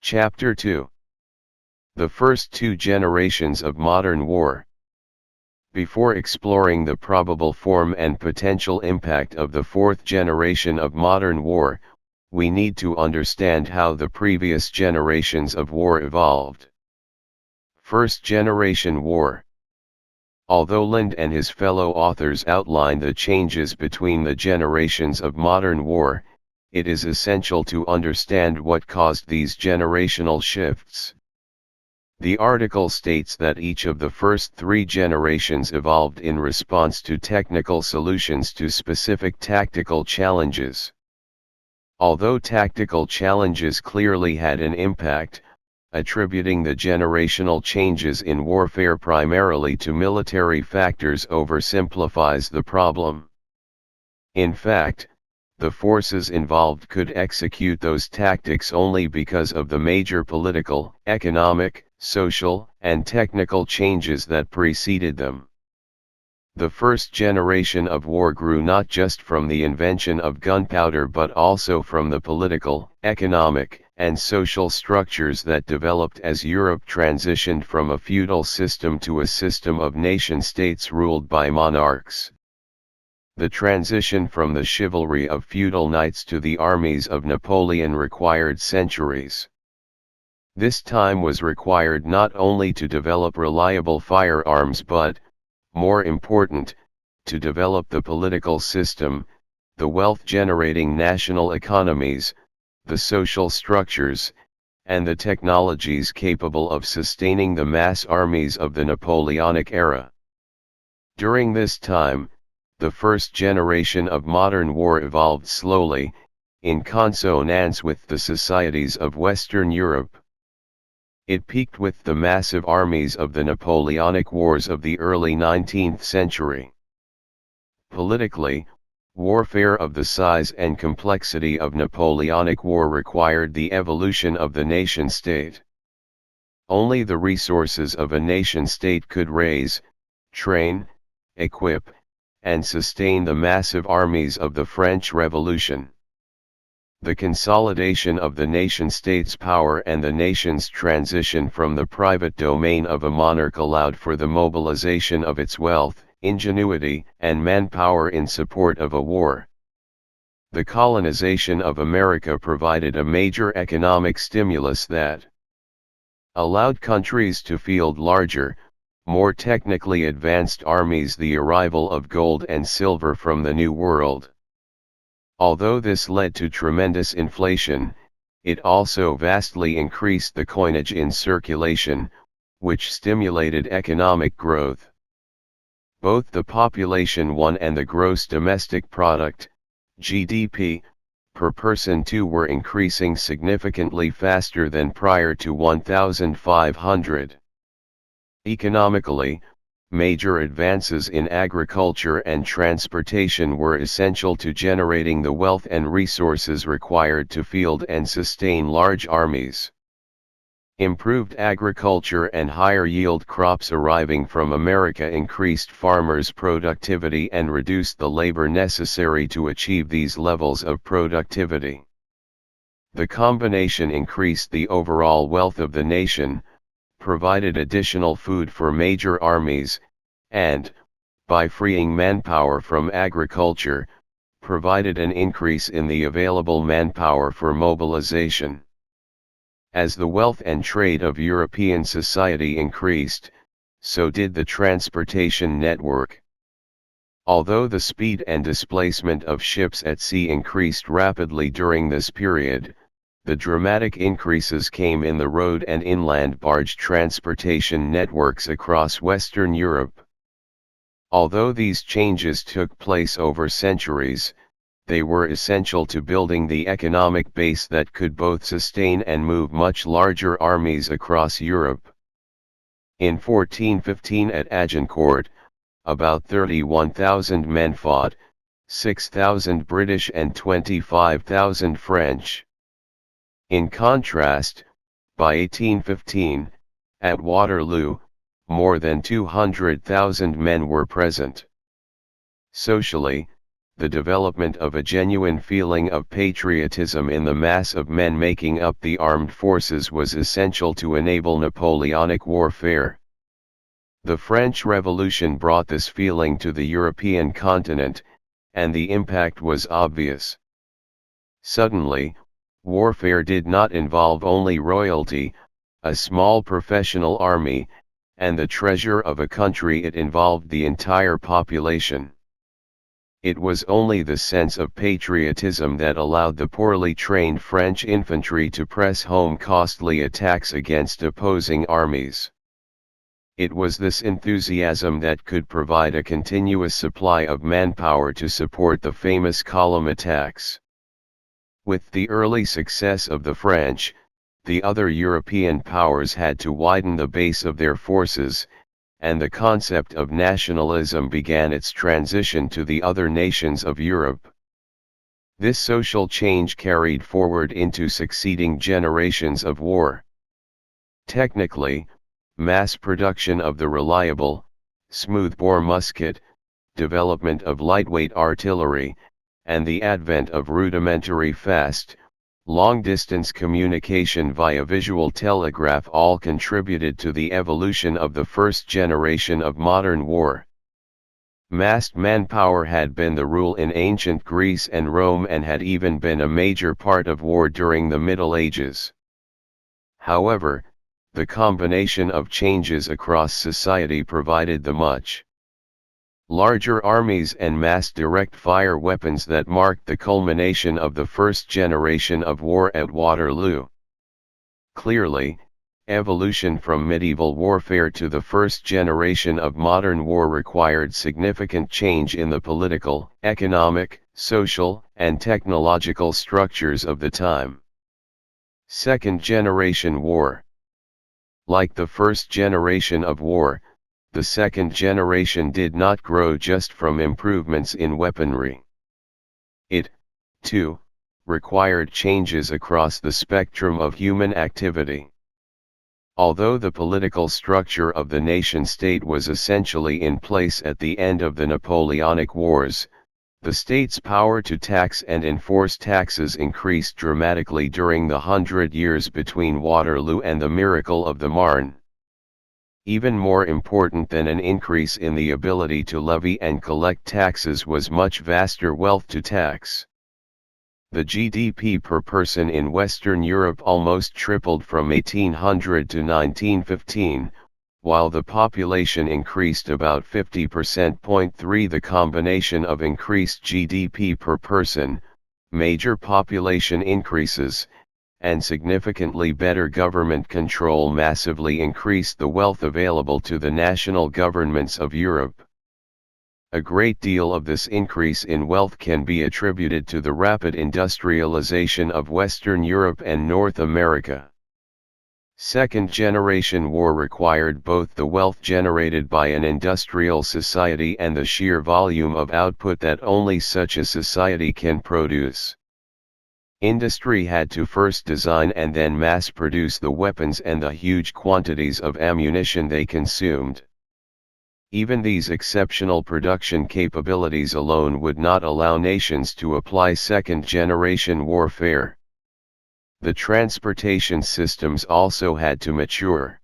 Chapter 2. The first two generations of modern war. Before exploring the probable form and potential impact of the fourth generation of modern war, we need to understand how the previous generations of war evolved. First generation war. Although Lind and his fellow authors outline the changes between the generations of modern war, it is essential to understand what caused these generational shifts. The article states that each of the first three generations evolved in response to technical solutions to specific tactical challenges. Although tactical challenges clearly had an impact, attributing the generational changes in warfare primarily to military factors oversimplifies the problem. In fact, the forces involved could execute those tactics only because of the major political, economic, social, and technical changes that preceded them. The first generation of war grew not just from the invention of gunpowder but also from the political, economic, and social structures that developed as Europe transitioned from a feudal system to a system of nation-states ruled by monarchs. The transition from the chivalry of feudal knights to the armies of Napoleon required centuries. This time was required not only to develop reliable firearms but, more important, to develop the political system, the wealth-generating national economies, the social structures, and the technologies capable of sustaining the mass armies of the Napoleonic era. During this time, the first generation of modern war evolved slowly, in consonance with the societies of Western Europe. It peaked with the massive armies of the Napoleonic Wars of the early 19th century. Politically, warfare of the size and complexity of Napoleonic War required the evolution of the nation-state. Only the resources of a nation-state could raise, train, equip, and sustain the massive armies of the French Revolution. The consolidation of the nation-state's power and the nation's transition from the private domain of a monarch allowed for the mobilization of its wealth, ingenuity, and manpower in support of a war. The colonization of America provided a major economic stimulus that allowed countries to field larger, more technically advanced armies, the arrival of gold and silver from the New World. Although this led to tremendous inflation, it also vastly increased the coinage in circulation, which stimulated economic growth. Both the population and the gross domestic product, GDP, per person were increasing significantly faster than prior to 1500. Economically, major advances in agriculture and transportation were essential to generating the wealth and resources required to field and sustain large armies. Improved agriculture and higher yield crops arriving from America increased farmers' productivity and reduced the labor necessary to achieve these levels of productivity. The combination increased the overall wealth of the nation, provided additional food for major armies, and, by freeing manpower from agriculture, provided an increase in the available manpower for mobilization. As the wealth and trade of European society increased, so did the transportation network. Although the speed and displacement of ships at sea increased rapidly during this period, the dramatic increases came in the road and inland barge transportation networks across Western Europe. Although these changes took place over centuries, they were essential to building the economic base that could both sustain and move much larger armies across Europe. In 1415 at Agincourt, about 31,000 men fought, 6,000 British and 25,000 French. In contrast, by 1815, at Waterloo, more than 200,000 men were present. Socially, the development of a genuine feeling of patriotism in the mass of men making up the armed forces was essential to enable Napoleonic warfare. The French Revolution brought this feeling to the European continent, and the impact was obvious. Suddenly, warfare did not involve only royalty, a small professional army, and the treasure of a country. It involved the entire population. It was only the sense of patriotism that allowed the poorly trained French infantry to press home costly attacks against opposing armies. It was this enthusiasm that could provide a continuous supply of manpower to support the famous column attacks. With the early success of the French, the other European powers had to widen the base of their forces, and the concept of nationalism began its transition to the other nations of Europe. This social change carried forward into succeeding generations of war. Technically, mass production of the reliable, smoothbore musket, development of lightweight artillery, and the advent of rudimentary fast, long-distance communication via visual telegraph all contributed to the evolution of the first generation of modern war. Massed manpower had been the rule in ancient Greece and Rome and had even been a major part of war during the Middle Ages. However, the combination of changes across society provided the much larger armies and mass direct-fire weapons that marked the culmination of the first generation of war at Waterloo. Clearly, evolution from medieval warfare to the first generation of modern war required significant change in the political, economic, social, and technological structures of the time. Second generation war. Like the first generation of war, the second generation did not grow just from improvements in weaponry. It, too, required changes across the spectrum of human activity. Although the political structure of the nation-state was essentially in place at the end of the Napoleonic Wars, the state's power to tax and enforce taxes increased dramatically during the 100 years between Waterloo and the Miracle of the Marne. Even more important than an increase in the ability to levy and collect taxes was much vaster wealth to tax. The GDP per person in Western Europe almost tripled from 1800 to 1915, while the population increased about 50%. The combination of increased GDP per person, major population increases, and significantly better government control massively increased the wealth available to the national governments of Europe. A great deal of this increase in wealth can be attributed to the rapid industrialization of Western Europe and North America. Second-generation war required both the wealth generated by an industrial society and the sheer volume of output that only such a society can produce. Industry had to first design and then mass produce the weapons and the huge quantities of ammunition they consumed. Even these exceptional production capabilities alone would not allow nations to apply second-generation warfare. The transportation systems also had to mature.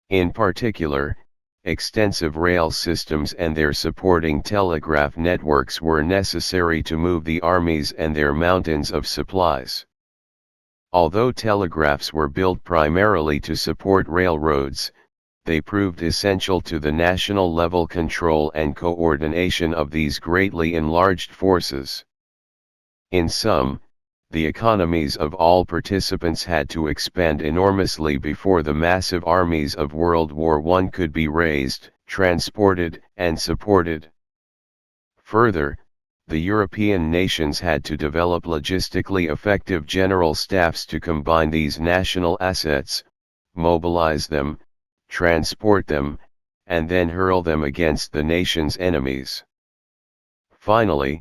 In particular, extensive rail systems and their supporting telegraph networks were necessary to move the armies and their mountains of supplies. Although telegraphs were built primarily to support railroads, they proved essential to the national level control and coordination of these greatly enlarged forces. In sum, the economies of all participants had to expand enormously before the massive armies of World War I could be raised, transported, and supported. Further, the European nations had to develop logistically effective general staffs to combine these national assets, mobilize them, transport them, and then hurl them against the nation's enemies. Finally,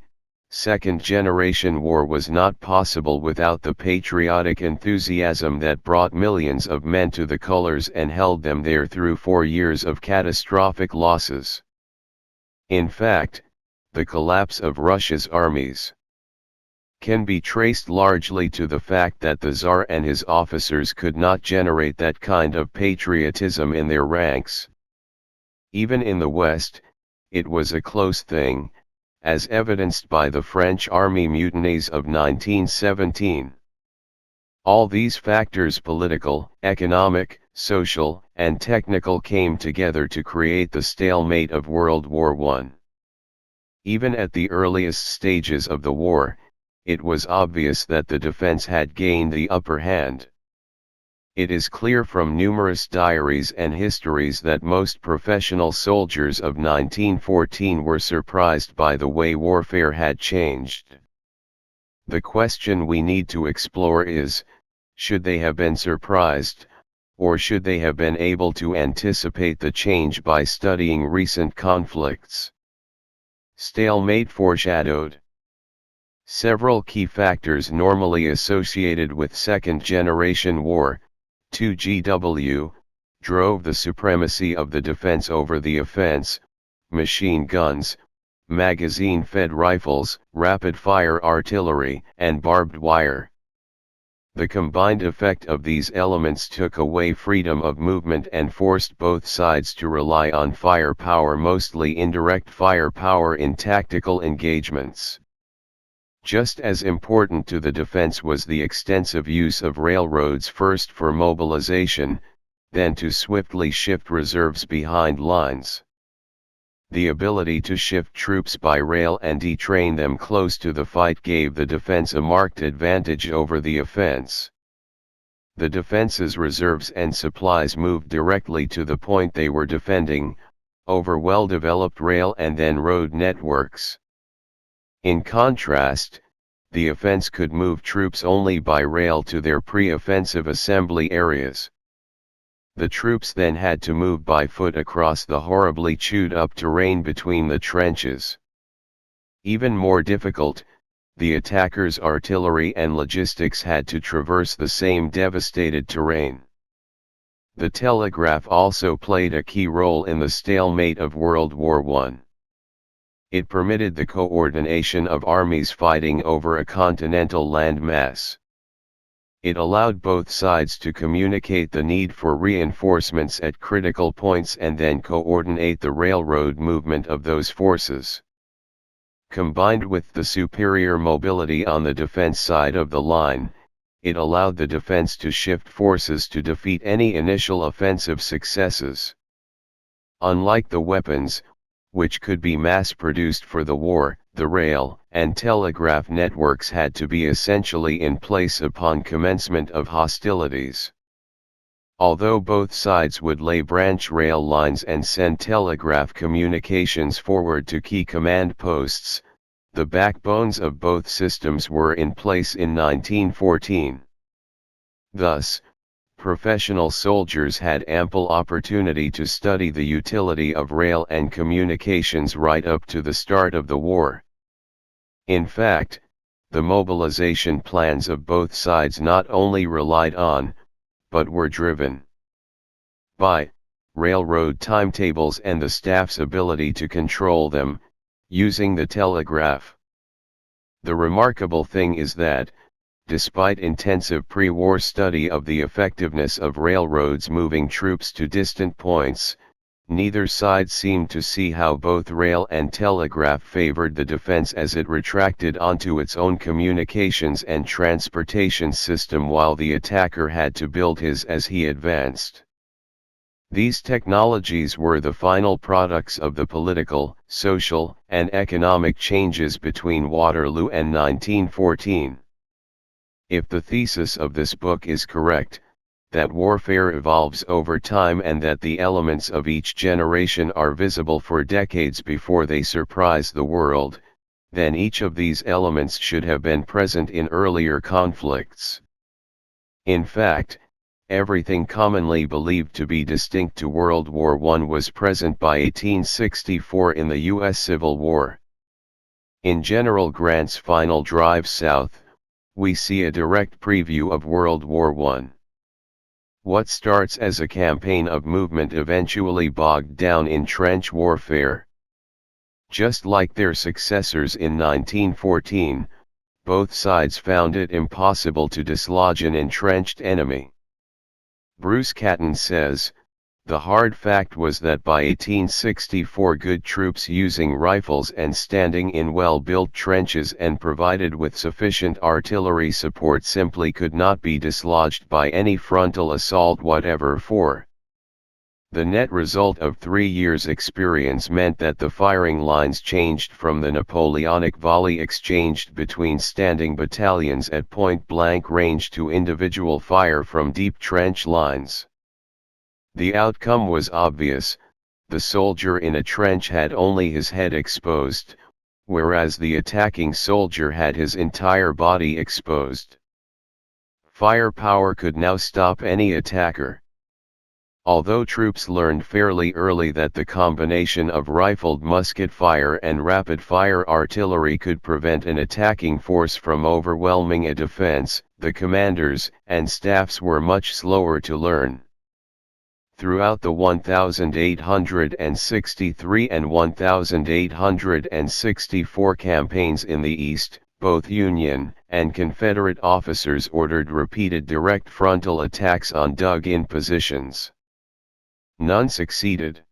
second-generation war was not possible without the patriotic enthusiasm that brought millions of men to the colors and held them there through 4 years of catastrophic losses. In fact, the collapse of Russia's armies can be traced largely to the fact that the Tsar and his officers could not generate that kind of patriotism in their ranks. Even in the West, it was a close thing, as evidenced by the French army mutinies of 1917. All these factors, political, economic, social, and technical, came together to create the stalemate of World War I. Even at the earliest stages of the war, it was obvious that the defense had gained the upper hand. It is clear from numerous diaries and histories that most professional soldiers of 1914 were surprised by the way warfare had changed. The question we need to explore is, should they have been surprised, or should they have been able to anticipate the change by studying recent conflicts? Stalemate foreshadowed. Several key factors normally associated with second-generation war, 2GW, drove the supremacy of the defense over the offense: machine guns, magazine-fed rifles, rapid-fire artillery, and barbed wire. The combined effect of these elements took away freedom of movement and forced both sides to rely on firepower, mostly indirect firepower, in tactical engagements. Just as important to the defense was the extensive use of railroads, first for mobilization, then to swiftly shift reserves behind lines. The ability to shift troops by rail and detrain them close to the fight gave the defense a marked advantage over the offense. The defense's reserves and supplies moved directly to the point they were defending, over well-developed rail and then road networks. In contrast, the offense could move troops only by rail to their pre-offensive assembly areas. The troops then had to move by foot across the horribly chewed-up terrain between the trenches. Even more difficult, the attackers' artillery and logistics had to traverse the same devastated terrain. The telegraph also played a key role in the stalemate of World War I. It permitted the coordination of armies fighting over a continental landmass. It allowed both sides to communicate the need for reinforcements at critical points and then coordinate the railroad movement of those forces. Combined with the superior mobility on the defense side of the line, it allowed the defense to shift forces to defeat any initial offensive successes. Unlike the weapons, which could be mass-produced for the war, the rail and telegraph networks had to be essentially in place upon commencement of hostilities. Although both sides would lay branch rail lines and send telegraph communications forward to key command posts, the backbones of both systems were in place in 1914. Thus, professional soldiers had ample opportunity to study the utility of rail and communications right up to the start of the war. In fact, the mobilization plans of both sides not only relied on, but were driven by, railroad timetables and the staff's ability to control them, using the telegraph. The remarkable thing is that, despite intensive pre-war study of the effectiveness of railroads moving troops to distant points, neither side seemed to see how both rail and telegraph favored the defense as it retracted onto its own communications and transportation system while the attacker had to build his as he advanced. These technologies were the final products of the political, social, and economic changes between Waterloo and 1914. If the thesis of this book is correct, that warfare evolves over time and that the elements of each generation are visible for decades before they surprise the world, then each of these elements should have been present in earlier conflicts. In fact, everything commonly believed to be distinct to World War I was present by 1864 in the U.S. Civil War. In General Grant's final drive south, we see a direct preview of World War I. What starts as a campaign of movement eventually bogged down in trench warfare. Just like their successors in 1914, both sides found it impossible to dislodge an entrenched enemy. Bruce Catton says, "The hard fact was that by 1864 good troops using rifles and standing in well-built trenches and provided with sufficient artillery support simply could not be dislodged by any frontal assault whatever for." The net result of 3 years' experience meant that the firing lines changed from the Napoleonic volley exchanged between standing battalions at point-blank range to individual fire from deep trench lines. The outcome was obvious: the soldier in a trench had only his head exposed, whereas the attacking soldier had his entire body exposed. Firepower could now stop any attacker. Although troops learned fairly early that the combination of rifled musket fire and rapid-fire artillery could prevent an attacking force from overwhelming a defense, the commanders and staffs were much slower to learn. Throughout the 1863 and 1864 campaigns in the East, both Union and Confederate officers ordered repeated direct frontal attacks on dug-in positions. None succeeded.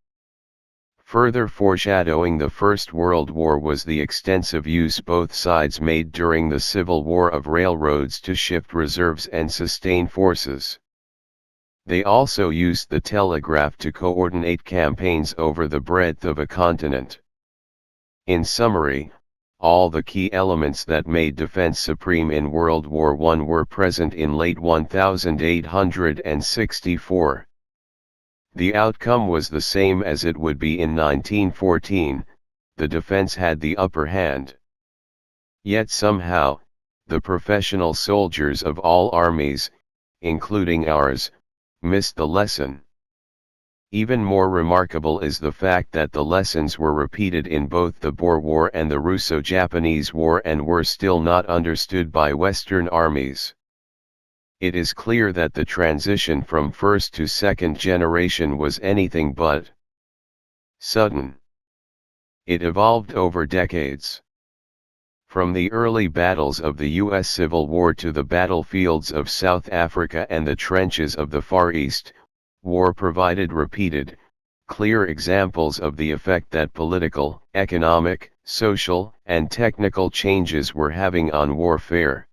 Further foreshadowing the First World War was the extensive use both sides made during the Civil War of railroads to shift reserves and sustain forces. They also used the telegraph to coordinate campaigns over the breadth of a continent. In summary, all the key elements that made defense supreme in World War I were present in late 1864. The outcome was the same as it would be in 1914, the defense had the upper hand. Yet somehow, the professional soldiers of all armies, including ours, missed the lesson. Even more remarkable is the fact that the lessons were repeated in both the Boer War and the Russo-Japanese War and were still not understood by Western armies. It is clear that the transition from first to second generation was anything but sudden. It evolved over decades. From the early battles of the U.S. Civil War to the battlefields of South Africa and the trenches of the Far East, war provided repeated, clear examples of the effect that political, economic, social, and technical changes were having on warfare.